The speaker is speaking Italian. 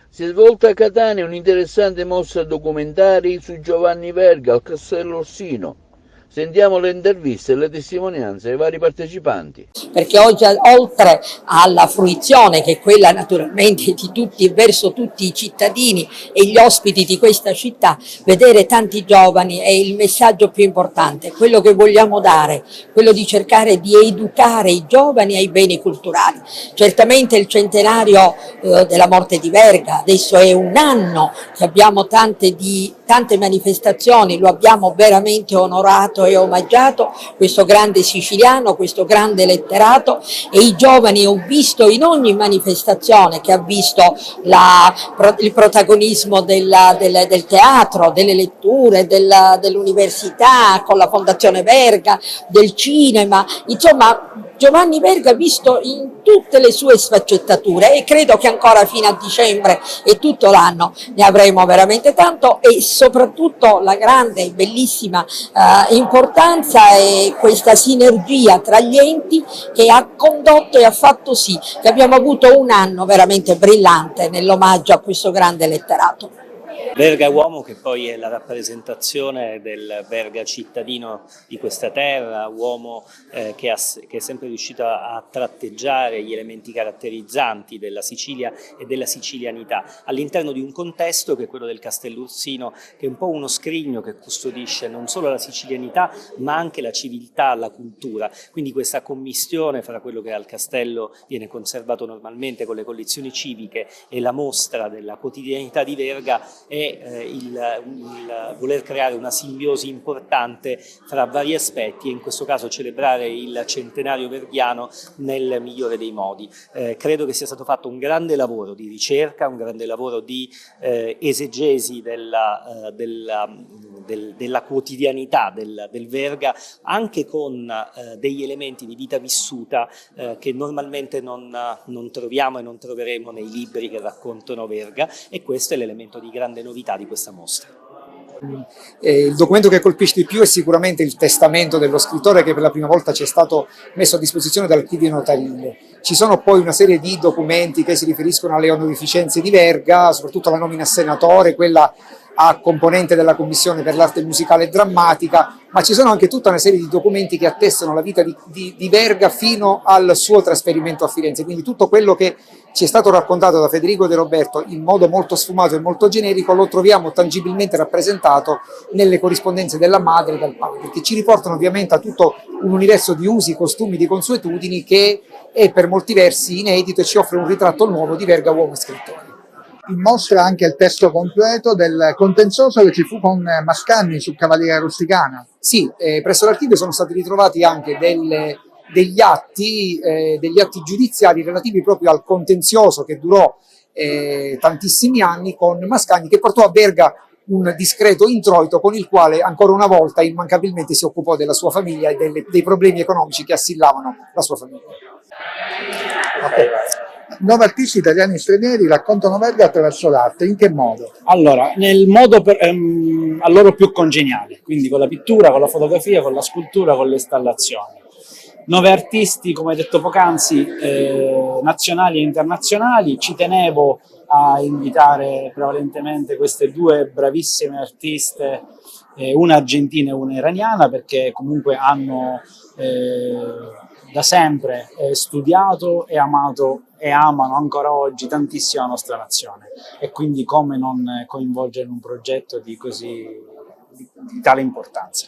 Si è svolta a Catania un'interessante mostra documentari su Giovanni Verga al Castello Orsino. Sentiamo le interviste e le testimonianze dei vari partecipanti. Perché oggi, oltre alla fruizione, che è quella naturalmente di tutti, verso tutti i cittadini e gli ospiti di questa città, vedere tanti giovani è il messaggio più importante, quello che vogliamo dare, quello di cercare di educare i giovani ai beni culturali. Certamente il centenario della morte di Verga, adesso è un anno che abbiamo tante manifestazioni, lo abbiamo veramente onorato e omaggiato, questo grande siciliano, questo grande letterato, e i giovani ho visto in ogni manifestazione che ha visto il protagonismo del teatro, delle letture, dell'università con la Fondazione Verga, del cinema, insomma Giovanni Verga visto in tutte le sue sfaccettature, e credo che ancora fino a dicembre e tutto l'anno ne avremo veramente tanto, e soprattutto la grande e bellissima importanza è questa sinergia tra gli enti che ha condotto e ha fatto sì che abbiamo avuto un anno veramente brillante nell'omaggio a questo grande letterato. Verga uomo, che poi è la rappresentazione del Verga cittadino di questa terra, uomo che è sempre riuscito a tratteggiare gli elementi caratterizzanti della Sicilia e della sicilianità all'interno di un contesto che è quello del Castello Ursino, che è un po' uno scrigno che custodisce non solo la sicilianità ma anche la civiltà, la cultura, quindi questa commistione fra quello che al castello viene conservato normalmente con le collezioni civiche e la mostra della quotidianità di Verga è il voler creare una simbiosi importante fra vari aspetti, e in questo caso celebrare il centenario verghiano nel migliore dei modi. Credo che sia stato fatto un grande lavoro di ricerca, un grande lavoro di esegesi della quotidianità del Verga, anche con degli elementi di vita vissuta che normalmente non troviamo e non troveremo nei libri che raccontano Verga, e questo è l'elemento di grande novità di questa mostra. Il documento che colpisce di più è sicuramente il testamento dello scrittore, che per la prima volta ci è stato messo a disposizione dall'archivio notarile. Ci sono poi una serie di documenti che si riferiscono alle onorificenze di Verga, soprattutto la nomina a senatore, quella a componente della commissione per l'arte musicale e drammatica, ma ci sono anche tutta una serie di documenti che attestano la vita di Verga fino al suo trasferimento a Firenze. Quindi tutto quello che ci è stato raccontato da Federico De Roberto in modo molto sfumato e molto generico lo troviamo tangibilmente rappresentato nelle corrispondenze della madre e del padre, che ci riportano ovviamente a tutto un universo di usi, costumi, di consuetudini che è per molti versi inedito e ci offre un ritratto nuovo di Verga uomo e scrittore. In mostra anche il testo completo del contenzioso che ci fu con Mascagni su Cavaliera Rusticana. Sì, presso l'archivio sono stati ritrovati anche degli atti giudiziari relativi proprio al contenzioso che durò tantissimi anni con Mascagni, che portò a Verga un discreto introito con il quale ancora una volta immancabilmente si occupò della sua famiglia e dei problemi economici che assillavano la sua famiglia. Okay. 9 artisti italiani e stranieri raccontano Verga attraverso l'arte. In che modo? Allora, nel modo a loro più congeniale, quindi con la pittura, con la fotografia, con la scultura, con le installazioni. 9 artisti, come detto poc'anzi, nazionali e internazionali. Ci tenevo a invitare prevalentemente queste 2 bravissime artiste, una argentina e una iraniana, perché comunque hanno da sempre studiato e amato e amano ancora oggi tantissimo la nostra nazione, e quindi come non coinvolgere in un progetto di tale importanza.